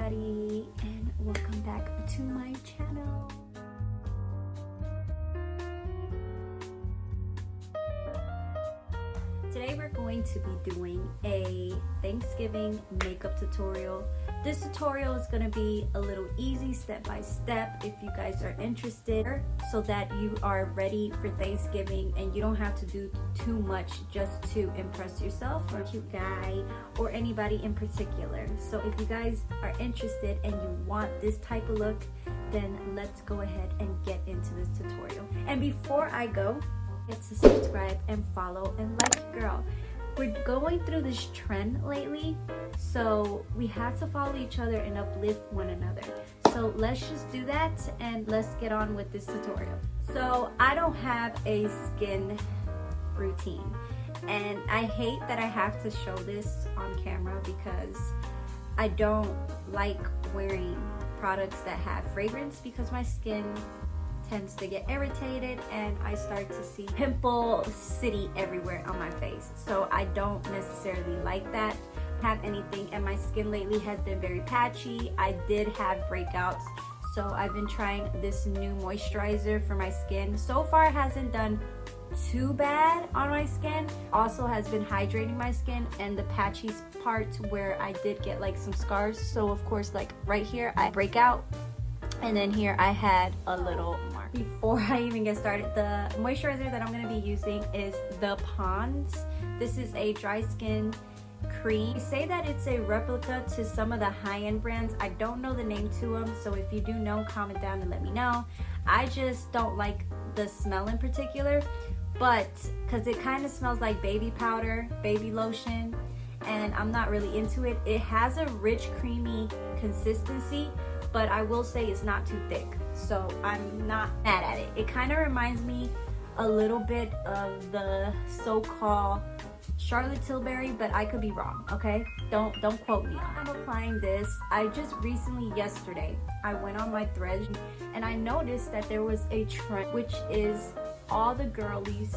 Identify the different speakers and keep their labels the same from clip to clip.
Speaker 1: everybody, and welcome back to my channel. Today we're going to be doing a Thanksgiving makeup tutorial. This tutorial is going to be a little easy step by step if you guys are interested, so that you are ready for Thanksgiving and you don't have to do too much just to impress yourself or a cute guy or anybody in particular. So if you guys are interested and you want this type of look, then let's go ahead and get into this tutorial. And before I go, hit to subscribe and follow and like, girl. We're going through this trend lately, so we have to follow each other and uplift one another. So let's just do that and let's get on with this tutorial. So I don't have a skin routine, and I hate that I have to show this on camera because I don't like wearing products that have fragrance because my skin tends to get irritated and I start to see pimple city everywhere on my face. So I don't necessarily like that, have anything, and my skin lately has been very patchy. I did have breakouts, so I've been trying this new moisturizer for my skin. So far it hasn't done too bad on my skin. Also has been hydrating my skin, and the patchy part where I did get like some scars. So of course, like right here I break out, and then here I had a little mark. Before I even get started, the moisturizer that I'm going to be using is the Pond's. This is a dry skin cream. They say that it's a replica to some of the high-end brands. I don't know the name to them, so if you do know, comment down and let me know. I just don't like the smell in particular, but because it kind of smells like baby powder, baby lotion, and I'm not really into it. It has a rich, creamy consistency, but I will say it's not too thick, so I'm not mad at it. It kind of reminds me a little bit of the so-called Charlotte Tilbury, but I could be wrong, okay? Don't quote me. I'm applying this. I just recently, yesterday, I went on my thread and I noticed that there was a trend, which is all the girlies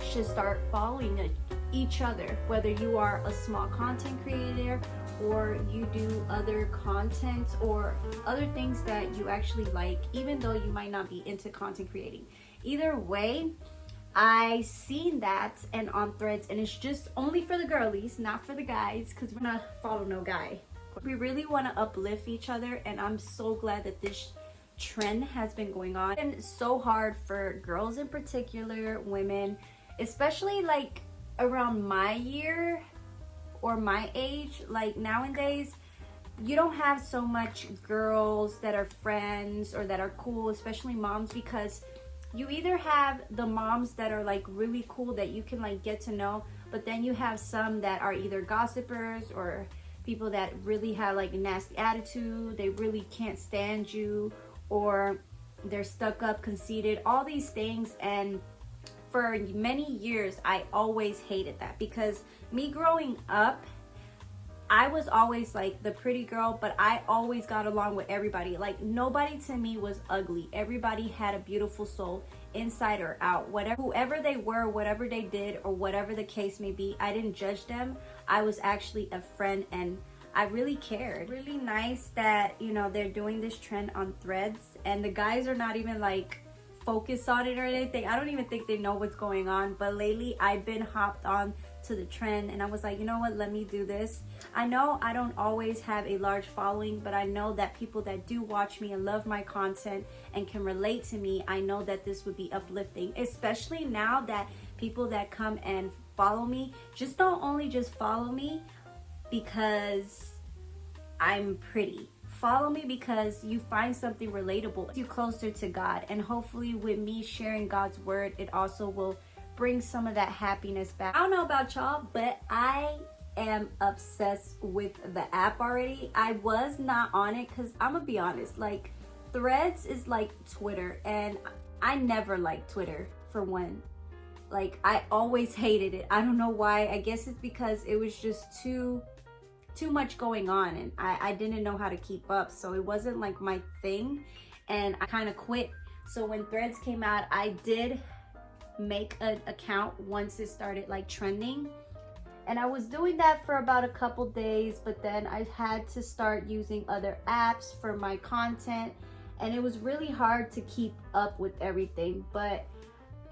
Speaker 1: should start following each other, whether you are a small content creator or you do other content or other things that you actually like, even though you might not be into content creating. Either way, I seen that and on threads, and it's just only for the girlies, not for the guys, because we're not follow no guy. We really want to uplift each other, and I'm so glad that this trend has been going on. And it's so hard for girls in particular, women, especially like around my year or my age. Like nowadays, you don't have so much girls that are friends or that are cool, especially moms, because you either have the moms that are like really cool that you can like get to know, but then you have some that are either gossipers or people that really have like a nasty attitude. They really can't stand you, or they're stuck up, conceited, all these things. And for many years I always hated that, because me growing up, I was always like the pretty girl, but I always got along with everybody. Like nobody to me was ugly. Everybody had a beautiful soul, inside or out. Whoever they were, whatever they did, or whatever the case may be, I didn't judge them. I was actually a friend, and I really cared. Really nice that, you know, they're doing this trend on threads, and the guys are not even like focused on it or anything. I don't even think they know what's going on. But lately I've been hopped on to the trend, and I was like, you know what, let me do this. I know I don't always have a large following, but I know that people that do watch me and love my content and can relate to me, I know that this would be uplifting, especially now that people that come and follow me don't only just follow me because I'm pretty. Follow me because you find something relatable, you closer to God, and hopefully with me sharing God's word, it also will bring some of that happiness back. I don't know about y'all, but I am obsessed with the app already. I was not on it because I'm gonna be honest, like threads is like Twitter, and I never liked Twitter for one. Like I always hated it. I don't know why. I guess it's because it was just too much going on, and I didn't know how to keep up, so it wasn't like my thing, and I kind of quit. So when threads came out, I did make an account once it started like trending, And I was doing that for about a couple days, but then I had to start using other apps for my content, and it was really hard to keep up with everything. But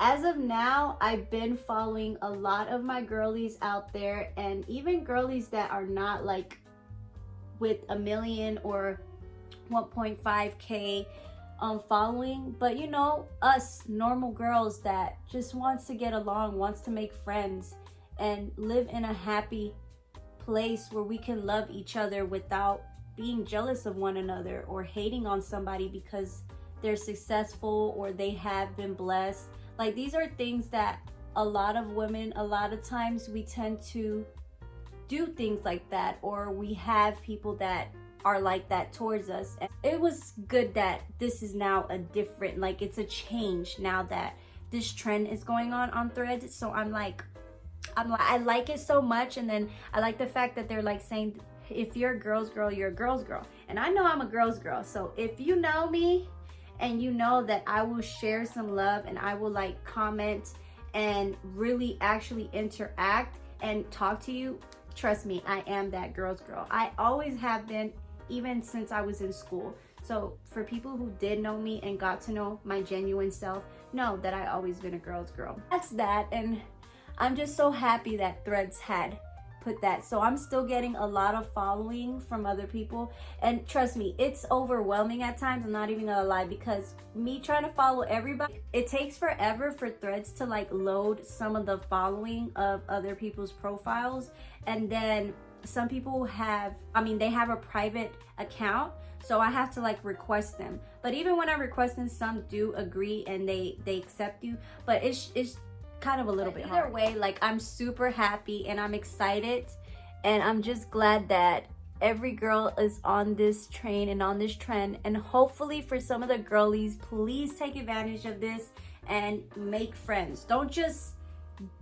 Speaker 1: as of now, I've been following a lot of my girlies out there, and even girlies that are not like with 1 million or 1.5K following, but you know, us normal girls that just wants to get along, wants to make friends and live in a happy place where we can love each other without being jealous of one another or hating on somebody because they're successful or they have been blessed. Like, these are things that a lot of women, a lot of times we tend to do things like that, or we have people that are like that towards us. And it was good that this is now a different, like, it's a change now that this trend is going on Threads. So I'm like, I like it so much. And then I like the fact that they're like saying, if you're a girl's girl, you're a girl's girl. And I know I'm a girl's girl. So if you know me and you know that I will share some love and I will like comment and really actually interact and talk to you, trust me, I am that girl's girl. I always have been, even since I was in school. So for people who did know me and got to know my genuine self, know that I always been a girl's girl. That's that. And I'm just so happy that Threads had put that. So I'm still getting a lot of following from other people, and trust me, it's overwhelming at times. I'm not even gonna lie, because me trying to follow everybody, it takes forever for Threads to like load some of the following of other people's profiles. And then some people have, they have a private account, so I have to like request them. But even when I request them, some do agree and they accept you, but it's kind of a little bit hard. Either way, like, I'm super happy and I'm excited, and I'm just glad that every girl is on this train and on this trend. And hopefully for some of the girlies, please take advantage of this and make friends. Don't just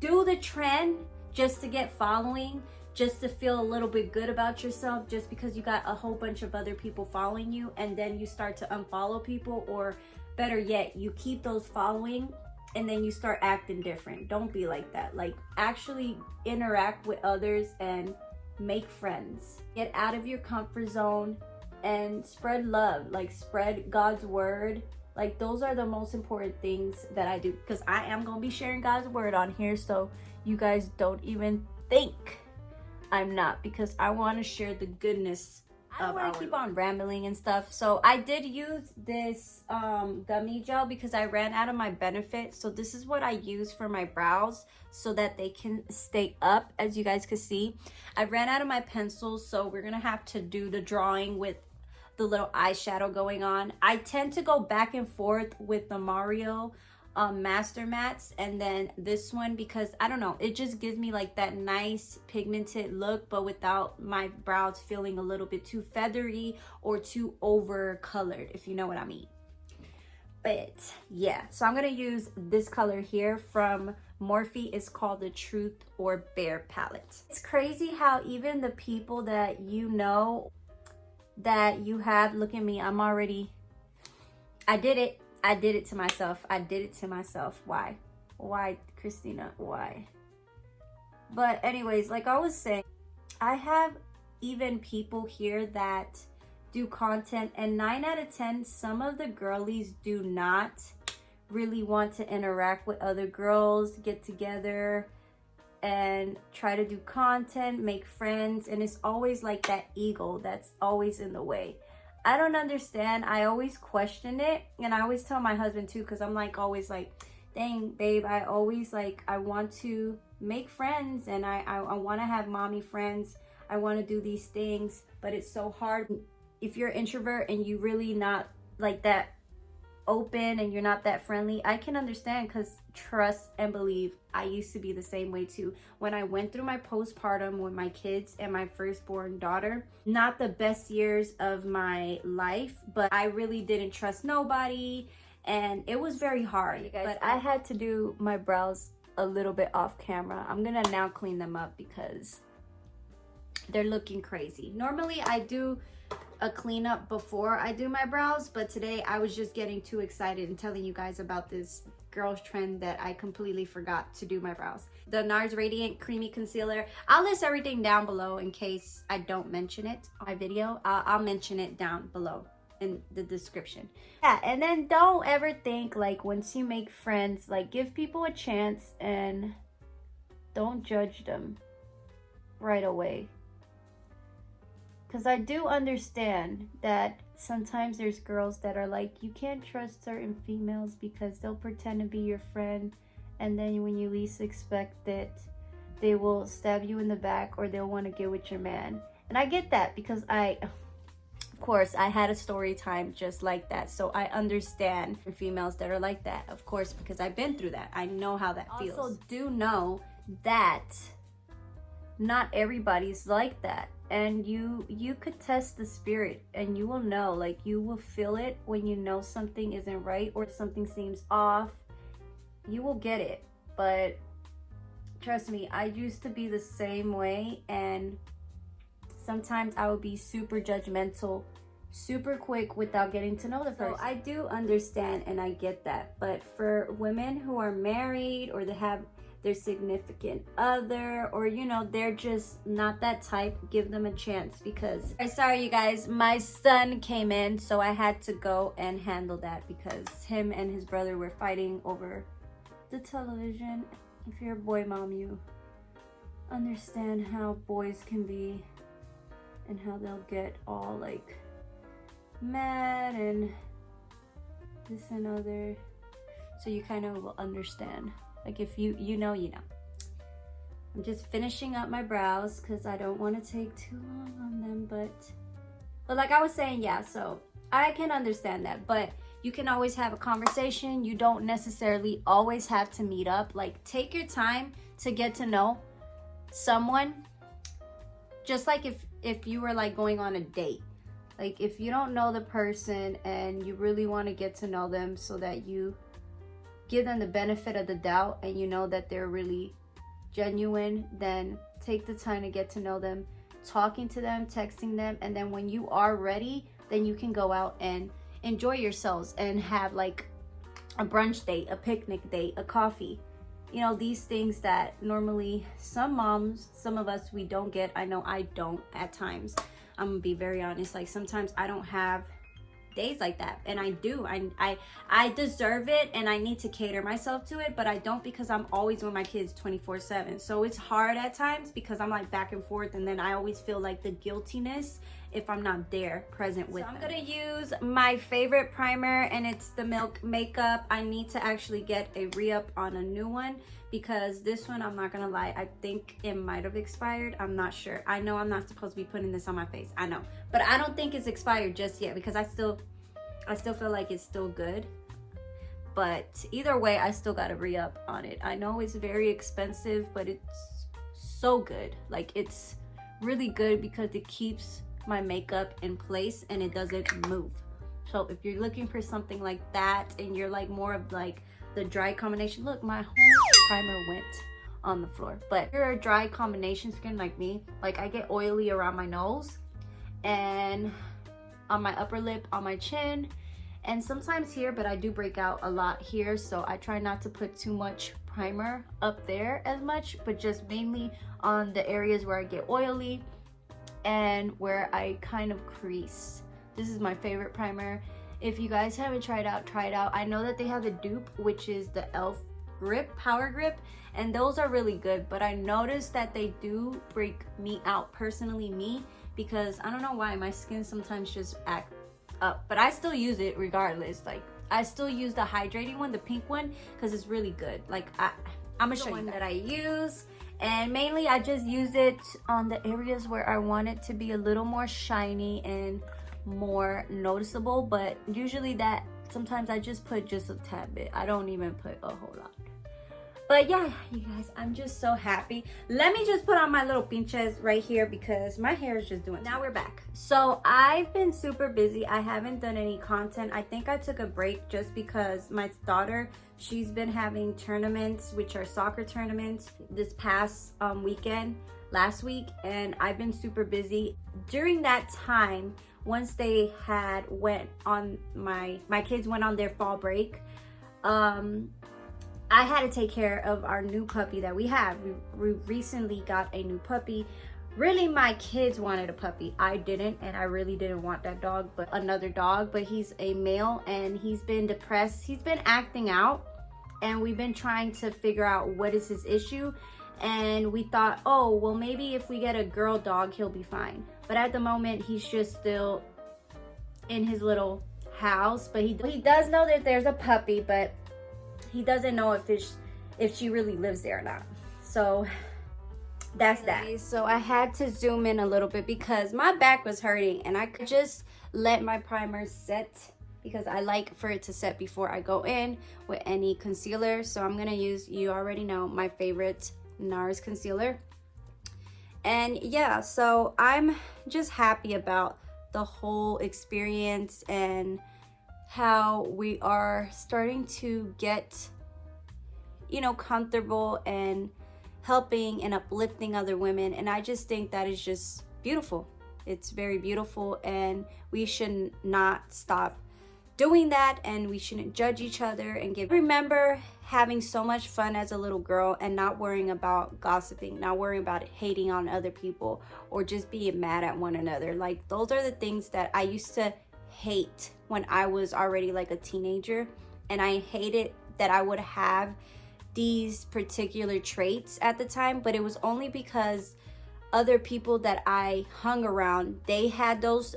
Speaker 1: do the trend just to get following, just to feel a little bit good about yourself, just because you got a whole bunch of other people following you, and then you start to unfollow people, or better yet, you keep those following and then you start acting different. Don't be like that. Like, actually interact with others and make friends. Get out of your comfort zone and spread love, like spread God's word. Like, those are the most important things that I do, because I am gonna be sharing God's word on here, so you guys don't even think I'm not, because I want to share the goodness. I don't want to keep on rambling and stuff. So I did use this gummy gel because I ran out of my Benefit. So this is what I use for my brows so that they can stay up, as you guys can see. I ran out of my pencils, so we're gonna have to do the drawing with the little eyeshadow going on. I tend to go back and forth with the Mario Master Mattes and then this one, because I don't know, it just gives me like that nice pigmented look, but without my brows feeling a little bit too feathery or too over colored, if you know what I mean. But yeah, so I'm gonna use this color here from Morphe. It's called the Truth or Bare palette. It's crazy how even the people that you know that you have, look at me, I'm already, I did it to myself. I did it to myself. Why, Christina? Why? But anyways, like I was saying, I have even people here that do content, and 9 out of 10, some of the girlies do not really want to interact with other girls, get together and try to do content, make friends, and it's always like that ego that's always in the way. I don't understand. I always question it, and I always tell my husband too, because I'm like always like, dang babe, I always like, I want to make friends and I want to have mommy friends. I want to do these things, but it's so hard. If you're an introvert and you really not like that open and you're not that friendly, I can understand, because trust and believe, I used to be the same way too. When I went through my postpartum with my kids and my firstborn daughter, not the best years of my life, but I really didn't trust nobody and it was very hard, you guys. But I had to do my brows a little bit off camera. I'm gonna now clean them up because they're looking crazy. Normally I do a cleanup before I do my brows, but today I was just getting too excited and telling you guys about this girls trend that I completely forgot to do my brows. The Nars Radiant Creamy Concealer. I'll list everything down below in case I don't mention it on my video. I'll mention it down below in the description. Yeah, and then don't ever think like once you make friends, like give people a chance and don't judge them right away. Because I do understand that sometimes there's girls that are like, you can't trust certain females because they'll pretend to be your friend, and then when you least expect it, they will stab you in the back or they'll want to get with your man. And I get that because of course, I had a story time just like that. So I understand females that are like that, of course, because I've been through that. I know how that feels. Also do know that not everybody's like that. And you could test the spirit and you will know, like you will feel it when you know something isn't right or something seems off. You will get it. But trust me, I used to be the same way, and sometimes I would be super judgmental, super quick without getting to know the person. So I do understand and I get that. But for women who are married or they have their significant other, or you know, they're just not that type, give them a chance. Because sorry you guys, my son came in, so I had to go and handle that because him and his brother were fighting over the television. If you're a boy mom, you understand how boys can be and how they'll get all like mad and this and other, so you kind of will understand. Like if you know, you know. I'm just finishing up my brows because I don't want to take too long on them, but like I was saying, yeah, so I can understand that, but you can always have a conversation. You don't necessarily always have to meet up. Like take your time to get to know someone. Just like if you were like going on a date. Like if you don't know the person and you really want to get to know them so that you give them the benefit of the doubt and you know that they're really genuine, then take the time to get to know them, talking to them, texting them, and then when you are ready, then you can go out and enjoy yourselves and have like a brunch date, a picnic date, a coffee. You know, these things that normally some moms, some of us, we don't get. I know I don't at times. I'm gonna be very honest. Like sometimes I don't have days like that, and I do. I deserve it and I need to cater myself to it, but I don't because I'm always with my kids 24/7. So it's hard at times because I'm like back and forth, and then I always feel like the guiltiness if I'm not there present with them. I'm gonna use my favorite primer, and it's the Milk Makeup. I need to actually get a re-up on a new one because this one, I'm not gonna lie, I think it might have expired. I'm not sure. I know I'm not supposed to be putting this on my face, I know, but I don't think it's expired just yet because I still feel like it's still good. But either way, I still got to re-up on it. I know it's very expensive, but it's so good. Like it's really good because it keeps my makeup in place and it doesn't move. So if you're looking for something like that and you're like more of like the dry combination, look, my whole primer went on the floor. But if you're a dry combination skin like me, like I get oily around my nose and on my upper lip, on my chin, and sometimes here, but I do break out a lot here, so I try not to put too much primer up there as much, but just mainly on the areas where I get oily and where I kind of crease. This is my favorite primer. If you guys haven't tried out, try it out. I know that they have a dupe, which is the e.l.f. grip, power grip, and those are really good, but I noticed that they do break me out, personally me, because I don't know why my skin sometimes just act up, but I still use it regardless. Like I still use the hydrating one, the pink one, because it's really good. Like I'm gonna show you that I use, and mainly I just use it on the areas where I want it to be a little more shiny and more noticeable, but usually that sometimes I just put just a tad bit. I don't even put a whole lot. But yeah, you guys, I'm just so happy. Let me just put on my little pinches right here because my hair is just doing. Now we're back. So I've been super busy. I haven't done any content. I think I took a break just because my daughter, she's been having tournaments, which are soccer tournaments, this past weekend, last week, and I've been super busy. During that time, once they had went on my kids went on their fall break, I had to take care of our new puppy that we have. We recently got a new puppy. Really, my kids wanted a puppy. I didn't, and I really didn't want that dog, but another dog. But he's a male, and he's been depressed. He's been acting out, and we've been trying to figure out what is his issue. And we thought, oh, well, maybe if we get a girl dog, he'll be fine. But at the moment, he's just still in his little house. But he does know that there's a puppy, but he doesn't know if she really lives there or not. So that's that. So I had to zoom in a little bit because my back was hurting, and I could just let my primer set because I like for it to set before I go in with any concealer. So I'm gonna use, you already know, my favorite Nars concealer. And yeah, so I'm just happy about the whole experience and how we are starting to get, you know, comfortable and helping and uplifting other women. And I just think that is just beautiful. It's very beautiful, and we should not stop doing that, and we shouldn't judge each other and remember having so much fun as a little girl and not worrying about gossiping, not worrying about hating on other people or just being mad at one another. Like, those are the things that I used to hate when I was already like a teenager, and I hated that I would have these particular traits at the time, but it was only because other people that I hung around, they had those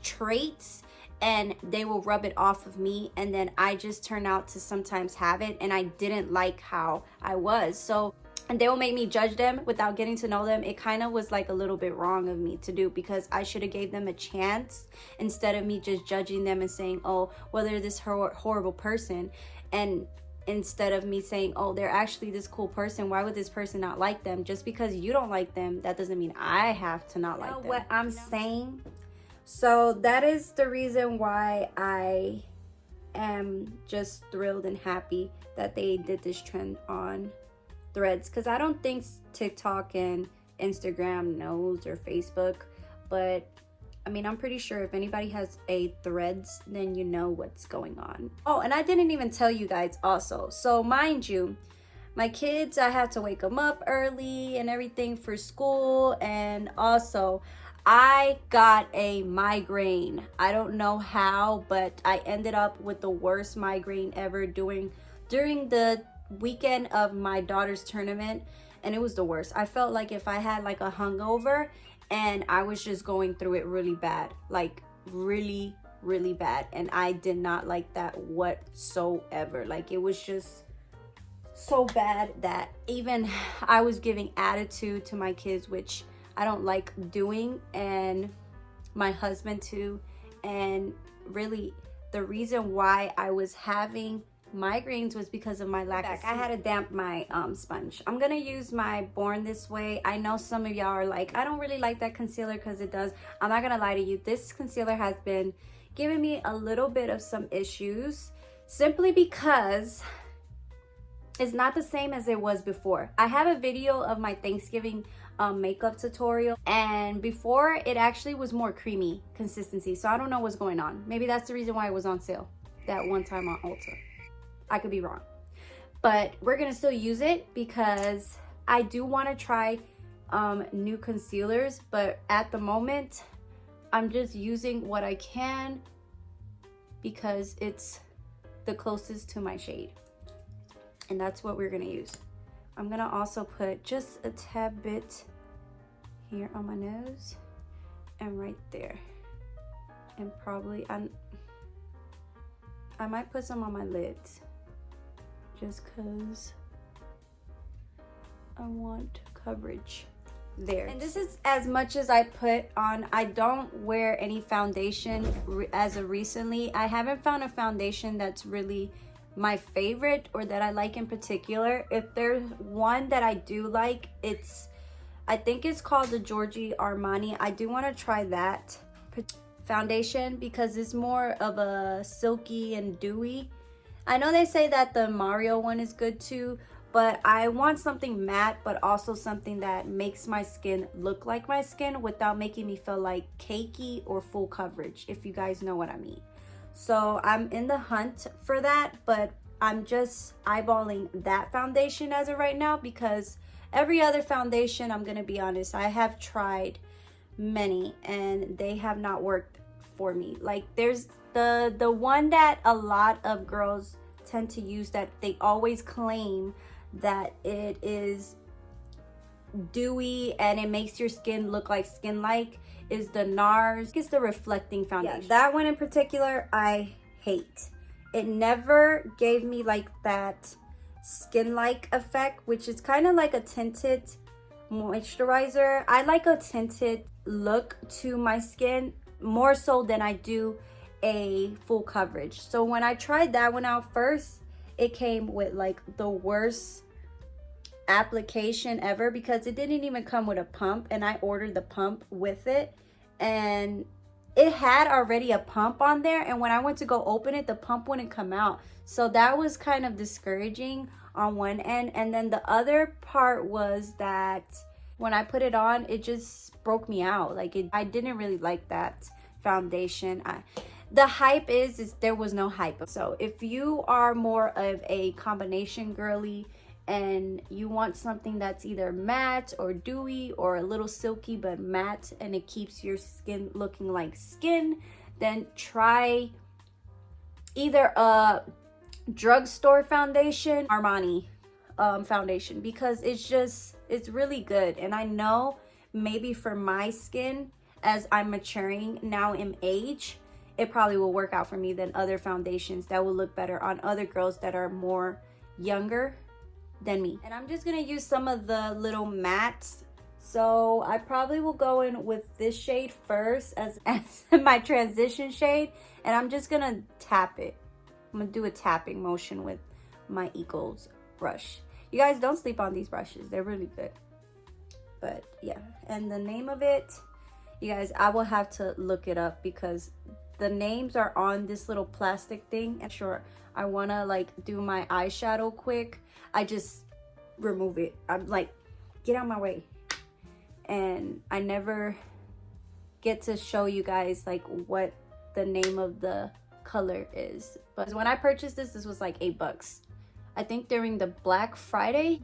Speaker 1: traits and they will rub it off of me, and then I just turn out to sometimes have it, and I didn't like how I was. So, and they will make me judge them without getting to know them. It kind of was like a little bit wrong of me to do, because I should have gave them a chance instead of me just judging them and saying, oh, well, they're this horrible person. And instead of me saying, oh, they're actually this cool person, why would this person not like them? Just because you don't like them, that doesn't mean I have to not like them. What I'm saying? So that is the reason why I am just thrilled and happy that they did this trend on Threads, because I don't think TikTok and Instagram knows, or Facebook, but I mean, I'm pretty sure if anybody has a Threads, then you know what's going on. Oh, and I didn't even tell you guys also. So mind you, my kids, I have to wake them up early and everything for school, and also I got a migraine. I don't know how, but I ended up with the worst migraine ever during the weekend of my daughter's tournament, and it was the worst. I felt like if I had like a hangover and I was just going through it really bad, like really, really bad, and I did not like that whatsoever. Like, it was just so bad that even I was giving attitude to my kids, which I don't like doing, and my husband too. And really the reason why I was having migraines was because of my lack of sleep. I had to damp my sponge. I'm gonna use my Born This Way. I know some of y'all are like, I don't really like that concealer, because it does. I'm not gonna lie to you, this concealer has been giving me a little bit of some issues, simply because it's not the same as it was before. I have a video of my Thanksgiving makeup tutorial, and before it actually was more creamy consistency, so I don't know what's going on. Maybe that's the reason why it was on sale that one time on Ulta. I could be wrong, but we're gonna still use it because I do want to try new concealers, but at the moment I'm just using what I can because it's the closest to my shade, and that's what we're gonna use. I'm gonna also put just a tad bit here on my nose and right there, and probably I might put some on my lids just because I want coverage there. And this is as much as I put on. I don't wear any foundation as of recently. I haven't found a foundation that's really my favorite or that I like in particular. If there's one that I do like, I think it's called the Giorgio Armani. I do want to try that foundation because it's more of a silky and dewy. I know they say that the Mario one is good too, but I want something matte, but also something that makes my skin look like my skin without making me feel like cakey or full coverage, if you guys know what I mean. So I'm in the hunt for that, but I'm just eyeballing that foundation as of right now, because every other foundation, I'm gonna be honest, I have tried many and they have not worked for me. Like there's the one that a lot of girls tend to use that they always claim that it is dewy and it makes your skin look like skin-like, is the Nars. It's the reflecting foundation. Yeah, that one in particular I hate. It never gave me like that skin-like effect, which is kind of like a tinted moisturizer. I like a tinted look to my skin more so than I do a full coverage. So when I tried that one out first, it came with like the worst application ever, because it didn't even come with a pump, and I ordered the pump with it, and it had already a pump on there, and when I went to go open it, the pump wouldn't come out. So that was kind of discouraging on one end. And then the other part was that when I put it on, it just broke me out. Like I didn't really like that foundation. The hype is there was no hype. So if you are more of a combination girly and you want something that's either matte or dewy or a little silky but matte, and it keeps your skin looking like skin, then try either a drugstore foundation, Armani foundation, because it's really good. And I know maybe for my skin, as I'm maturing now in age, it probably will work out for me than other foundations that will look better on other girls that are more younger than me. And I'm just gonna use some of the little mattes. So I probably will go in with this shade first as my transition shade, and I'm just gonna tap it. I'm gonna do a tapping motion with my Eagles brush. You guys, don't sleep on these brushes, they're really good. But yeah, and the name of it, you guys, I will have to look it up because the names are on this little plastic thing. And sure, I wanna like do my eyeshadow quick, I just remove it. I'm like, get out my way. And I never get to show you guys like what the name of the color is. But when I purchased this was like $8. I think during the Black Friday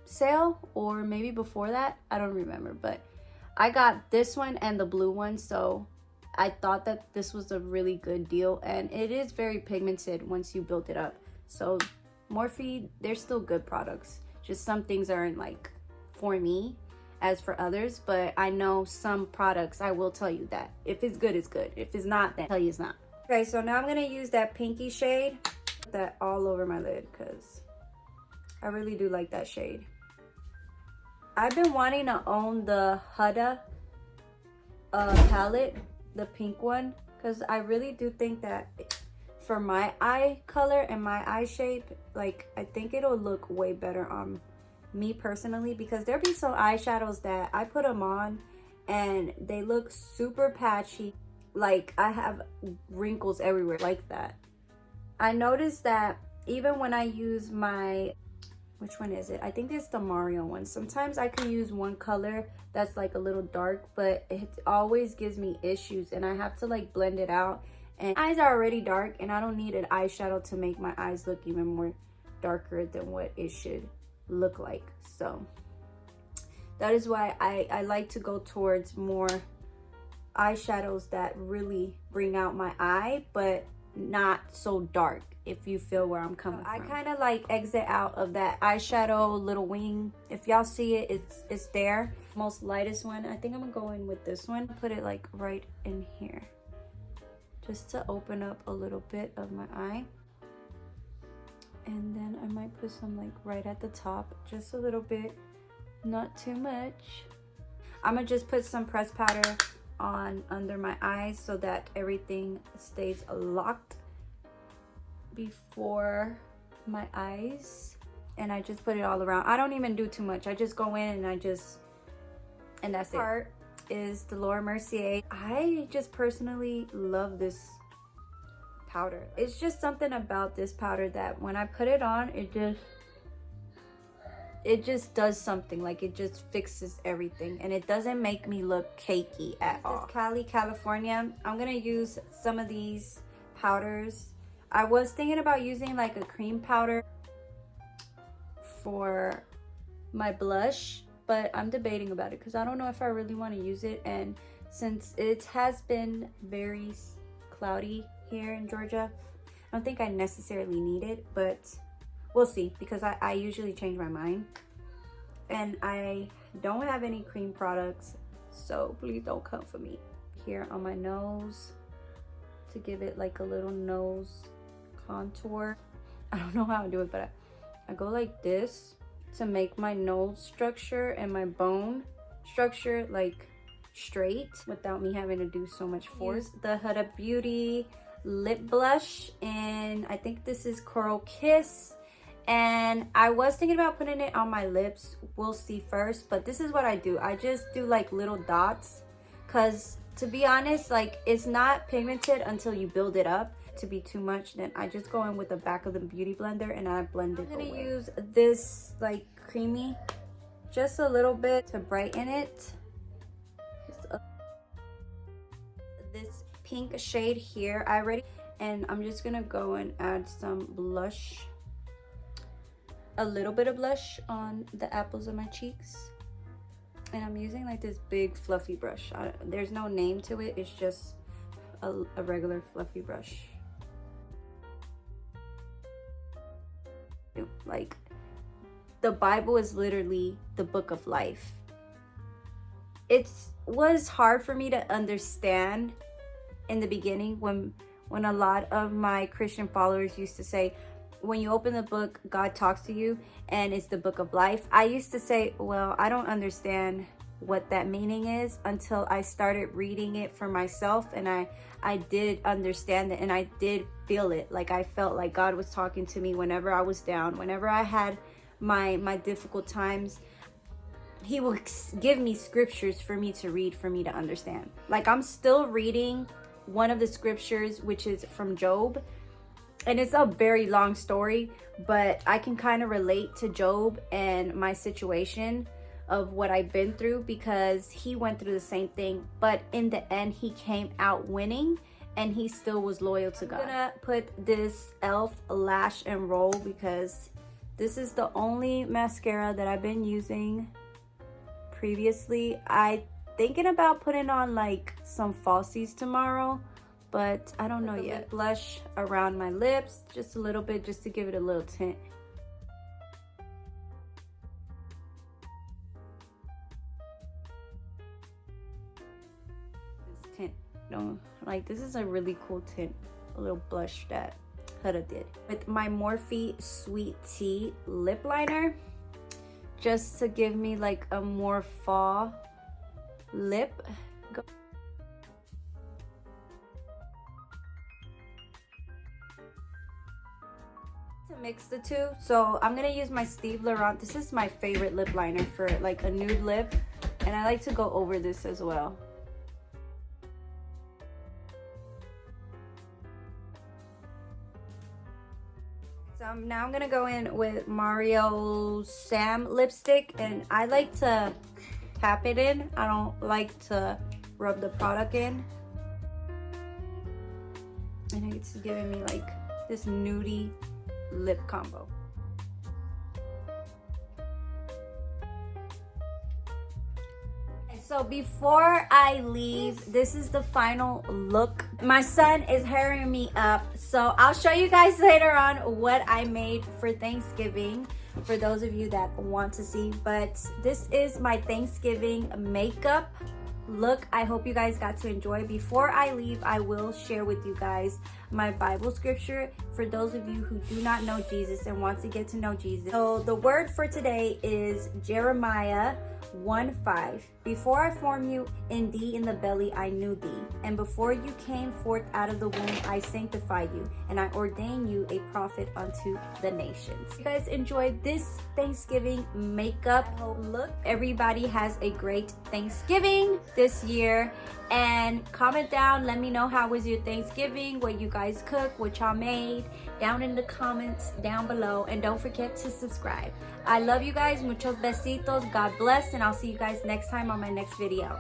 Speaker 1: sale, or maybe before that, I don't remember. But I got this one and the blue one, so I thought that this was a really good deal. And it is very pigmented once you build it up. So Morphe, they're still good products. Just some things aren't like for me as for others, but I know some products, I will tell you that if it's good, it's good. If it's not, then I'll tell you it's not. Okay, so now I'm gonna use that pinky shade, put that all over my lid because I really do like that shade. I've been wanting to own the Huda palette, the pink one, because I really do think that for my eye color and my eye shape, like I think it'll look way better on me personally, because there be some eyeshadows that I put them on and they look super patchy, like I have wrinkles everywhere like that. I noticed that even when I use my, which one is it? I think it's the Mario one. Sometimes I can use one color that's like a little dark, but it always gives me issues and I have to like blend it out. And my eyes are already dark and I don't need an eyeshadow to make my eyes look even more darker than what it should look like. So that is why I like to go towards more eyeshadows that really bring out my eye, but not so dark, if you feel where I'm coming from. I kind of like exit out of that eyeshadow little wing. If y'all see it, it's there. Most lightest one, I think I'm gonna go in with this one. Put it like right in here, just to open up a little bit of my eye. And then I might put some like right at the top, just a little bit, not too much. I'm gonna just put some pressed powder on under my eyes so that everything stays locked before my eyes. And I just put it all around. I don't even do too much. I just go in and and that's it. Part is the Laura Mercier. I just personally love this powder. It's just something about this powder that when I put it on, it just does something. Like it just fixes everything and it doesn't make me look cakey at all. This is Cali, California. I'm gonna use some of these powders. I was thinking about using like a cream powder for my blush, but I'm debating about it because I don't know if I really want to use it. And since it has been very cloudy here in Georgia, I don't think I necessarily need it, but we'll see, because I usually change my mind. And I don't have any cream products, so please don't come for me. Here on my nose to give it like a little nose contour. I don't know how to do it, but I go like this to make my nose structure and my bone structure like straight without me having to do so much force. The Huda Beauty lip blush, and I think this is Coral Kiss. And I was thinking about putting it on my lips. We'll see first, but this is what I do. I just do like little dots, because to be honest, like, it's not pigmented until you build it up. To be too much, then I just go in with the back of the beauty blender and I blend it. I'm gonna use this like creamy, just a little bit to brighten it. This pink shade here, and I'm just gonna go and add some blush, a little bit of blush on the apples of my cheeks. And I'm using like this big fluffy brush. There's no name to it, it's just a regular fluffy brush. Like, the Bible is literally the book of life. It was hard for me to understand in the beginning when a lot of my Christian followers used to say, when you open the book, God talks to you and it's the book of life. I used to say, well, I don't understand what that meaning is, until I started reading it for myself, and I did understand it, and I did feel it. Like, I felt like God was talking to me whenever I was down, whenever I had my difficult times. He will give me scriptures for me to read, for me to understand. Like, I'm still reading one of the scriptures, which is from Job, and it's a very long story, but I can kind of relate to Job and my situation of what I've been through, because he went through the same thing, but in the end he came out winning, and he still was loyal to God. I'm gonna put this e.l.f. lash and roll, because this is the only mascara that I've been using previously. I thinking about putting on like some falsies tomorrow, but I don't know yet. Blush around my lips just a little bit, just to give it a little tint. Tint, no, like, this is a really cool tint, a little blush that Huda did with my Morphe Sweet Tea lip liner, just to give me like a more fall lip. To mix the two, so I'm gonna use my Steve Laurent. This is my favorite lip liner for like a nude lip, and I like to go over this as well. So now I'm gonna go in with Mario Sam lipstick, and I like to tap it in. I don't like to rub the product in. And it's giving me like this nudie lip combo. So before I leave, this is the final look. My son is hurrying me up, so I'll show you guys later on what I made for Thanksgiving, for those of you that want to see. But this is my Thanksgiving makeup look. I hope you guys got to enjoy. Before I leave, I will share with you guys my Bible scripture for those of you who do not know Jesus and want to get to know Jesus. So the word for today is Jeremiah 1:5. Before I formed you in thee in the belly, I knew thee, and before you came forth out of the womb, I sanctified you, and I ordained you a prophet unto the nations. You guys enjoyed this Thanksgiving makeup look. Everybody has a great Thanksgiving this year, and comment down, let me know how was your Thanksgiving, what you guys cooked, what y'all made, down in the comments down below, and don't forget to subscribe. I love you guys. Muchos besitos. God bless, and I'll see you guys next time on my next video.